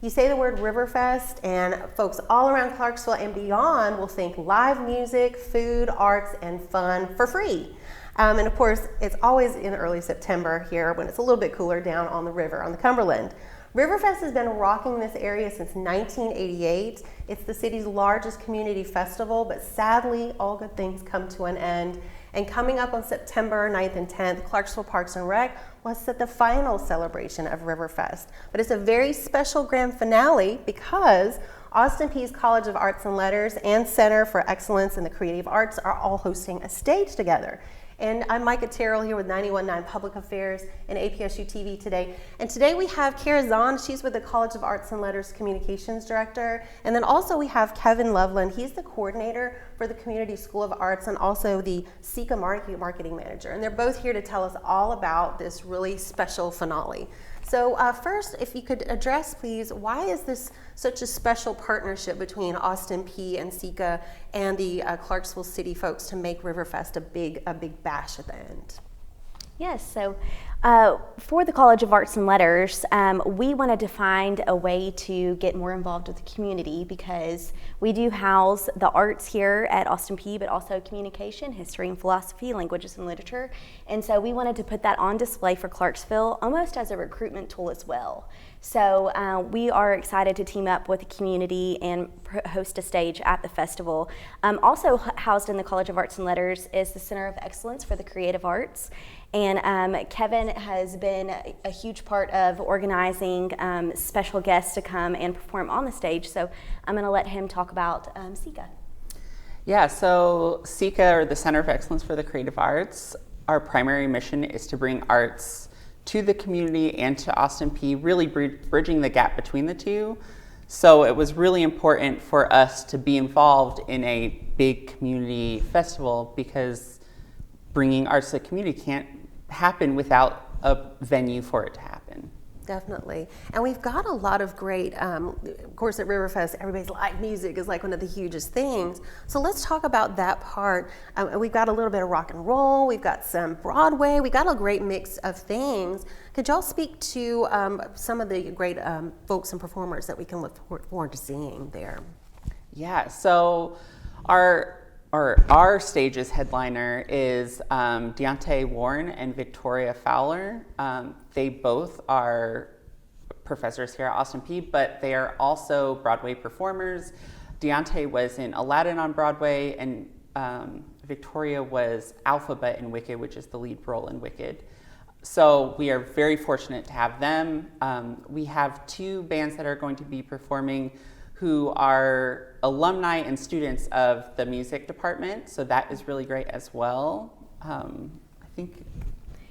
You say the word Riverfest, and folks all around Clarksville and beyond will think live music, food, arts, and fun for free. And of course, it's always in early September here when it's a little bit cooler down on the river, on the Cumberland. Riverfest has been rocking this area since 1988. It's the city's largest community festival, but sadly, all good things come to an end. And coming up on September 9th and 10th, Clarksville Parks and Rec will set the final celebration of Riverfest. But it's a very special grand finale because Austin Peay's College of Arts and Letters and Center for Excellence in the Creative Arts are all hosting a stage together. And I'm Micah Terrell here with 91.9 Public Affairs and APSU-TV today. And today we have Kara Zahn. She's with the College of Arts and Letters Communications Director. And then also we have Kevin Loveland. He's the coordinator for the Community School of Arts and also the SECA Marketing Manager. And they're both here to tell us all about this really special finale. So first, if you could address, please, why is this such a special partnership between Austin Peay and SECA and the Clarksville City folks to make Riverfest a big bash at the end? Yes, so for the College of Arts and Letters, we wanted to find a way to get more involved with the community because we do house the arts here at Austin Peay, but also communication, history and philosophy, languages and literature. And so we wanted to put that on display for Clarksville almost as a recruitment tool as well. So we are excited to team up with the community and host a stage at the festival. Also housed in the College of Arts and Letters is the Center of Excellence for the Creative Arts. And Kevin has been a huge part of organizing special guests to come and perform on the stage. So I'm going to let him talk about SECA. Yeah, so SECA, or the Center of Excellence for the Creative Arts, our primary mission is to bring arts to the community and to Austin Peay, really bridging the gap between the two. So it was really important for us to be involved in a big community festival because bringing arts to the community can't happen without a venue for it to happen. Definitely. And we've got a lot of great, of course at Riverfest, everybody's live music is like one of the hugest things. So let's talk about that part. We've got a little bit of rock and roll, we've got some Broadway, we got a great mix of things. Could y'all speak to some of the great folks and performers that we can look forward to seeing there? Yeah, so our stage's headliner is Deontay Warren and Victoria Fowler. They both are professors here at Austin Peay, but they are also Broadway performers. Deontay was in Aladdin on Broadway, and Victoria was Alphabet in Wicked, which is the lead role in Wicked. So we are very fortunate to have them. We have two bands that are going to be performing who are alumni and students of the music department, so that is really great as well. I think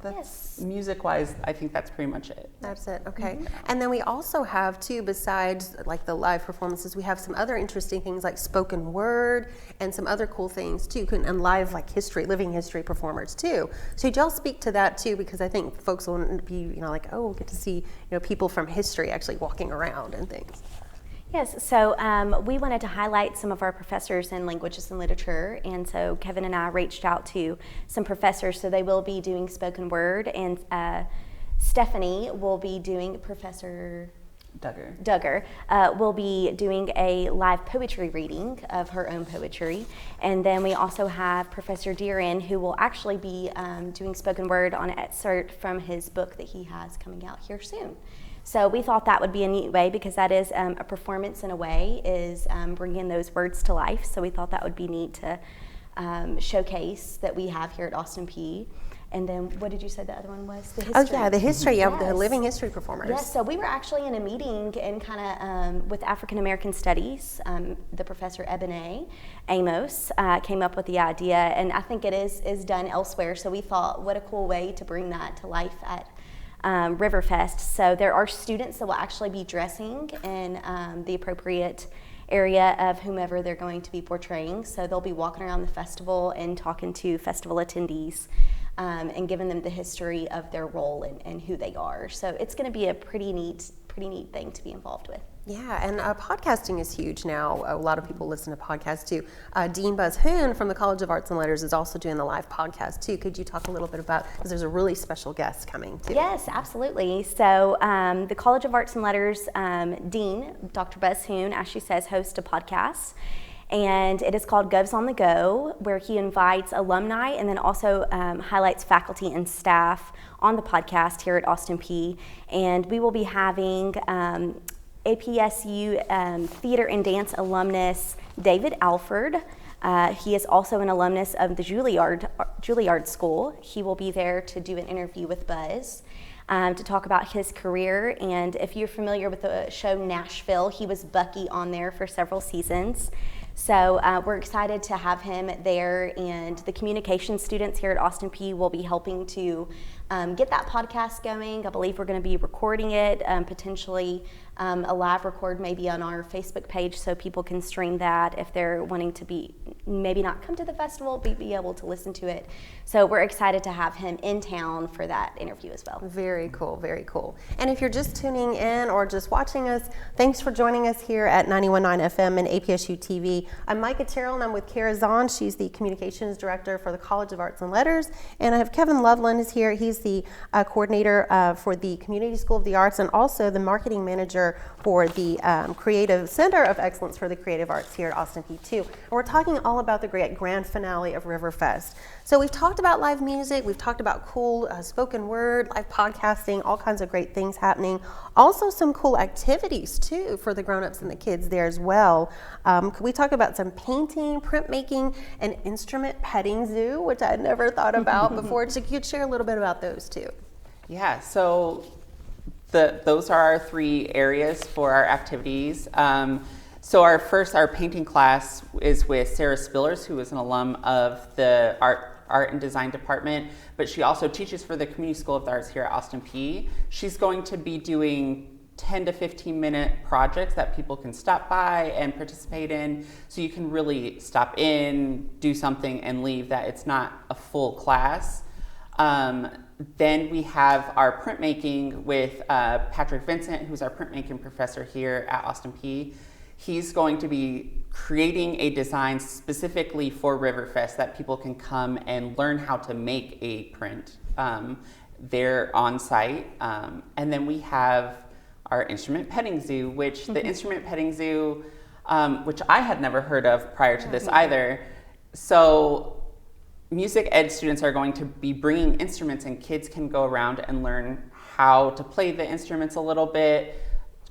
that's music-wise, I think that's pretty much it. That's it, okay. Mm-hmm. And then we also have too, besides like the live performances, we have some other interesting things like spoken word and some other cool things too, and live like history, living history performers too. So y'all speak to that too, because I think folks will be, like, oh, we'll get to see, people from history actually walking around and things. Yes, so we wanted to highlight some of our professors in languages and literature, and so Kevin and I reached out to some professors, so they will be doing spoken word, and Stephanie will be doing, Professor Duggar will be doing a live poetry reading of her own poetry, and then we also have Professor Deerin, who will actually be doing spoken word on an excerpt from his book that he has coming out here soon. So we thought that would be a neat way, because that is a performance in a way, is bringing those words to life. So we thought that would be neat to showcase that we have here at Austin Peay. And then what did you say the other one was? The history. Oh yeah, the history, yes. The living history performers. Yes, so we were actually in a meeting in kind of with African American Studies. The professor Ebene Amos came up with the idea, and I think it is done elsewhere. So we thought, what a cool way to bring that to life at Riverfest. So there are students that will actually be dressing in the appropriate area of whomever they're going to be portraying. So they'll be walking around the festival and talking to festival attendees and giving them the history of their role and who they are. So it's going to be a pretty neat thing to be involved with. Yeah, and podcasting is huge now. A lot of people listen to podcasts too. Dean Buzz Hoon from the College of Arts and Letters is also doing the live podcast too. Could you talk a little bit about, because there's a really special guest coming too. Yes, absolutely. So the College of Arts and Letters Dean, Dr. Buzz Hoon, as she says, hosts a podcast. And it is called Govs on the Go, where he invites alumni and then also highlights faculty and staff on the podcast here at Austin Peay. And we will be having APSU Theater and Dance alumnus David Alford. He is also an alumnus of the Juilliard School. He will be there to do an interview with Buzz to talk about his career. And if you're familiar with the show Nashville, he was Bucky on there for several seasons. So we're excited to have him there, and the communication students here at Austin Peay will be helping to get that podcast going. I believe we're going to be recording it, potentially a live record maybe on our Facebook page so people can stream that if they're wanting to be, maybe not come to the festival, but be able to listen to it. So we're excited to have him in town for that interview as well. Very cool, very cool. And if you're just tuning in or just watching us, thanks for joining us here at 91.9 FM and APSU-TV. I'm Micah Terrell and I'm with Kara Zahn. She's the Communications Director for the College of Arts and Letters. And I have Kevin Loveland is here. He's the coordinator for the Community School of the Arts and also the marketing manager for the Creative Center of Excellence for the Creative Arts here at Austin Peay too. And we're talking all about the great grand finale of Riverfest. So we've talked about live music, we've talked about cool spoken word, live podcasting, all kinds of great things happening. Also some cool activities too for the grown-ups and the kids there as well. Could we talk about some painting, printmaking, and instrument petting zoo, which I had never thought about before. So you could share a little bit about those too. Yeah, so those are our three areas for our activities. So our painting class is with Sarah Spillers, who is an alum of the Art and Design Department, but she also teaches for the Community School of the Arts here at Austin Peay. She's going to be doing 10 to 15 minute projects that people can stop by and participate in, so you can really stop in, do something, and leave, that it's not a full class. Then we have our printmaking with Patrick Vincent, who's our printmaking professor here at Austin Peay. He's going to be creating a design specifically for Riverfest that people can come and learn how to make a print there on site. And then we have our instrument petting zoo, which the instrument petting zoo, which I had never heard of prior to this either. So music ed students are going to be bringing instruments, and kids can go around and learn how to play the instruments a little bit,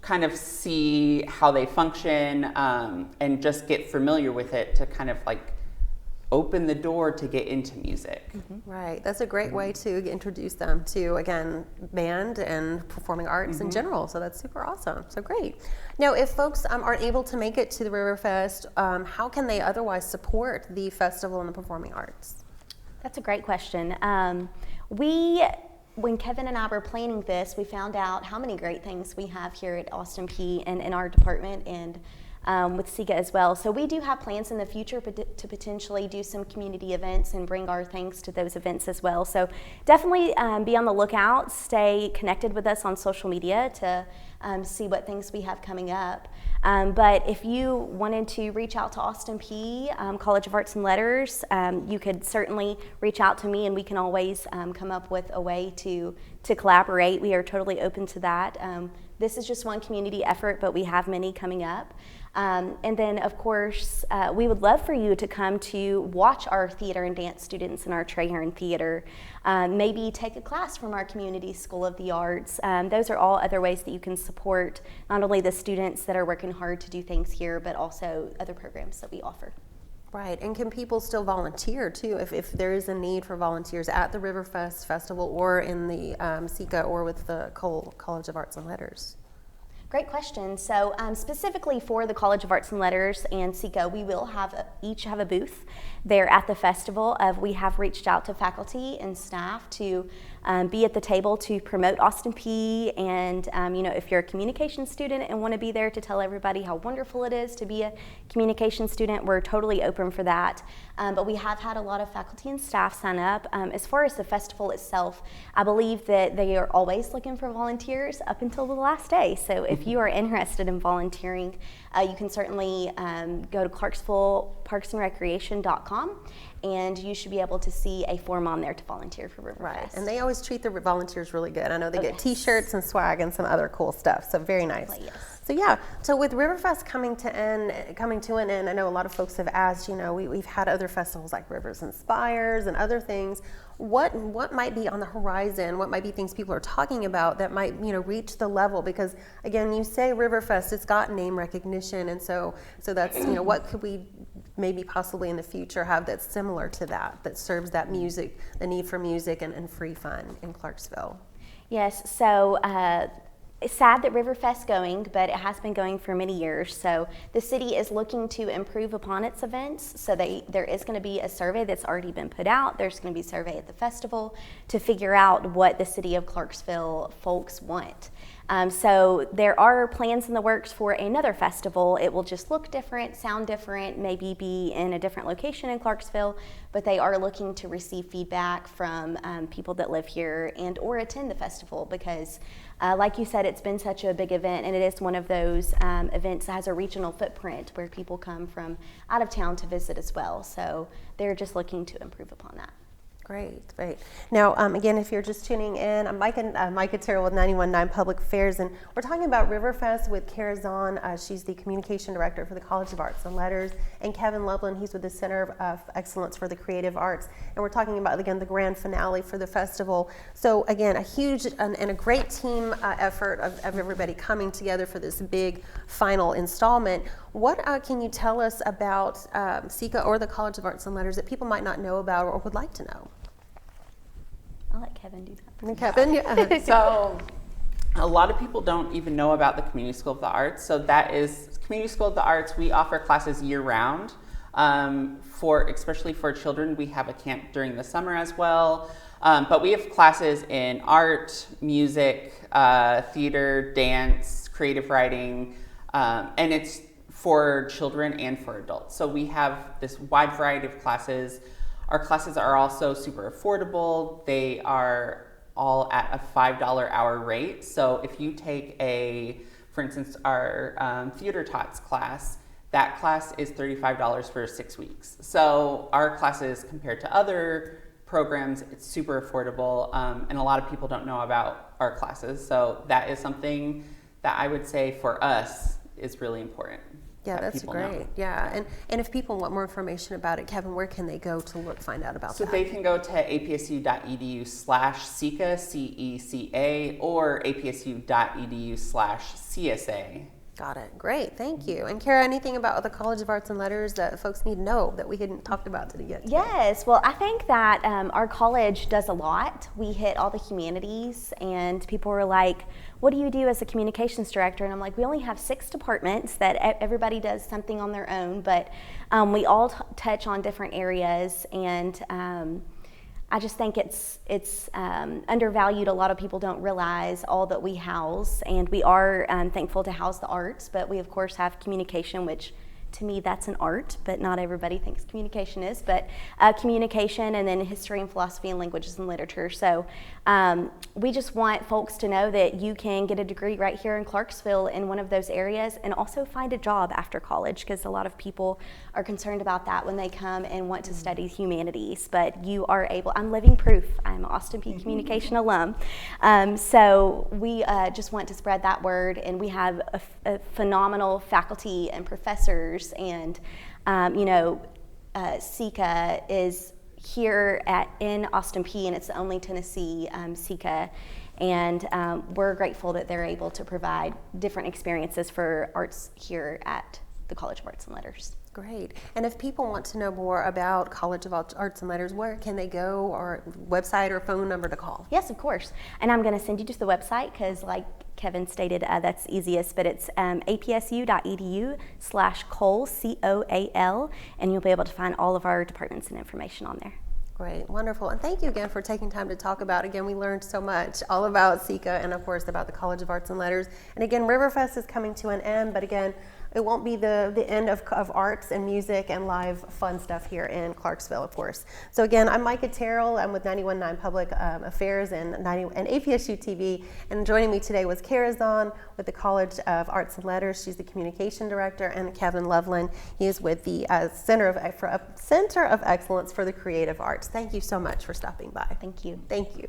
kind of see how they function, and just get familiar with it to kind of like open the door to get into music. Right, that's a great way to introduce them to, again, band and performing arts in general. So that's super awesome. So great. Now, if folks aren't able to make it to the Riverfest, how can they otherwise support the festival and the performing arts? That's a great question. When Kevin and I were planning this, we found out how many great things we have here at Austin Peay and in our department, and with SIGA as well. So we do have plans in the future to potentially do some community events and bring our things to those events as well. So definitely be on the lookout, stay connected with us on social media to see what things we have coming up. But if you wanted to reach out to Austin Peay College of Arts and Letters, you could certainly reach out to me, and we can always come up with a way to collaborate. We are totally open to that. This is just one community effort, but we have many coming up. And then, of course, we would love for you to come to watch our theater and dance students in our Traherne Theater. Maybe take a class from our Community School of the Arts. Those are all other ways that you can support not only the students that are working hard to do things here, but also other programs that we offer. Right, and can people still volunteer too if there is a need for volunteers at the Riverfest Festival or in the SICA or with the College of Arts and Letters? Great question. So specifically for the College of Arts and Letters and SICA, we will each have a booth there at the festival. We have reached out to faculty and staff to be at the table to promote Austin Peay, and if you're a communication student and want to be there to tell everybody how wonderful it is to be a communication student, we're totally open for that. But we have had a lot of faculty and staff sign up. As far as the festival itself, I believe that they are always looking for volunteers up until the last day. So if you are interested in volunteering, you can certainly go to ClarksvilleParksandRecreation.com, and you should be able to see a form on there to volunteer for Riverfest. Right, and they always treat the volunteers really good. I know they get yes. T-shirts and swag and some other cool stuff, so very nice. Yes. So yeah, so with Riverfest coming to an end, I know a lot of folks have asked, we've had other festivals like Rivers Inspires and other things. What might be on the horizon? What might be things people are talking about that might, reach the level? Because again, you say Riverfest, it's got name recognition, and so that's, what could we maybe possibly in the future have that's similar to that serves that music, the need for music and free fun in Clarksville? Yes, so it's sad that Riverfest's going, but it has been going for many years. So the city is looking to improve upon its events. So there is going to be a survey that's already been put out. There's going to be a survey at the festival to figure out what the city of Clarksville folks want. So there are plans in the works for another festival. It will just look different, sound different, maybe be in a different location in Clarksville, but they are looking to receive feedback from people that live here and or attend the festival because like you said, it's been such a big event, and it is one of those events that has a regional footprint where people come from out of town to visit as well. So they're just looking to improve upon that. Great. Now, again, if you're just tuning in, I'm Micah Terrell with 91.9 Public Affairs, and we're talking about Riverfest with Kara Zahn. She's the Communication Director for the College of Arts and Letters, and Kevin Loveland, he's with the Center of Excellence for the Creative Arts. And we're talking about, again, the grand finale for the festival. So, again, a huge and a great team effort of everybody coming together for this big final installment. What can you tell us about SECA or the College of Arts and Letters that people might not know about or would like to know? I'll let Kevin do that. Kevin, yeah. So a lot of people don't even know about the Community School of the Arts. So that is Community School of the Arts. We offer classes year round. Especially for children, we have a camp during the summer as well. But we have classes in art, music, theater, dance, creative writing, and it's for children and for adults. So we have this wide variety of classes. Our classes are also super affordable. They are all at a $5 hour rate. So if you take for instance, our theater tots class, that class is $35 for 6 weeks. So our classes, compared to other programs, it's super affordable, and a lot of people don't know about our classes. So that is something that I would say for us is really important. Yeah, that's great. Yeah, and if people want more information about it, Kevin, where can they go to find out about that? So they can go to apsu.edu/SECA, CECA, or apsu.edu/CSA. Got it. Great. Thank you. And Kara, anything about the College of Arts and Letters that folks need to know that we hadn't talked about today? Yes. Well, I think that our college does a lot. We hit all the humanities, and people were like, what do you do as a communications director? And I'm like, we only have 6 departments that everybody does something on their own, but we all touch on different areas, and I just think it's undervalued. A lot of people don't realize all that we house, and we are thankful to house the arts, but we of course have communication, which to me that's an art, but not everybody thinks communication is, but communication, and then history and philosophy and languages and literature. So we just want folks to know that you can get a degree right here in Clarksville in one of those areas, and also find a job after college, because a lot of people are concerned about that when they come and want to study humanities, but you are able. I'm living proof. I'm an Austin Peay Communication alum. So we just want to spread that word, and we have a phenomenal faculty and professors, and SECA is here in Austin Peay, and it's the only Tennessee SECA, and we're grateful that they're able to provide different experiences for arts here at the College of Arts and Letters. Great. And if people want to know more about College of Arts and Letters, where can they go, or website or phone number to call? Yes, of course. And I'm going to send you to the website, because like Kevin stated, that's easiest, but it's apsu.edu/COAL, COAL, and you'll be able to find all of our departments and information on there. Great, wonderful. And thank you again for taking time to talk about, again, we learned so much all about SECA and of course about the College of Arts and Letters. And again, Riverfest is coming to an end, but again, it won't be the end of arts and music and live fun stuff here in Clarksville, of course. So again, I'm Micah Terrell. I'm with 91.9 Public Affairs and APSU-TV. And joining me today was Kara Zahn with the College of Arts and Letters. She's the communication director, and Kevin Loveland. He is with the Center of Excellence for the Creative Arts. Thank you so much for stopping by. Thank you. Thank you.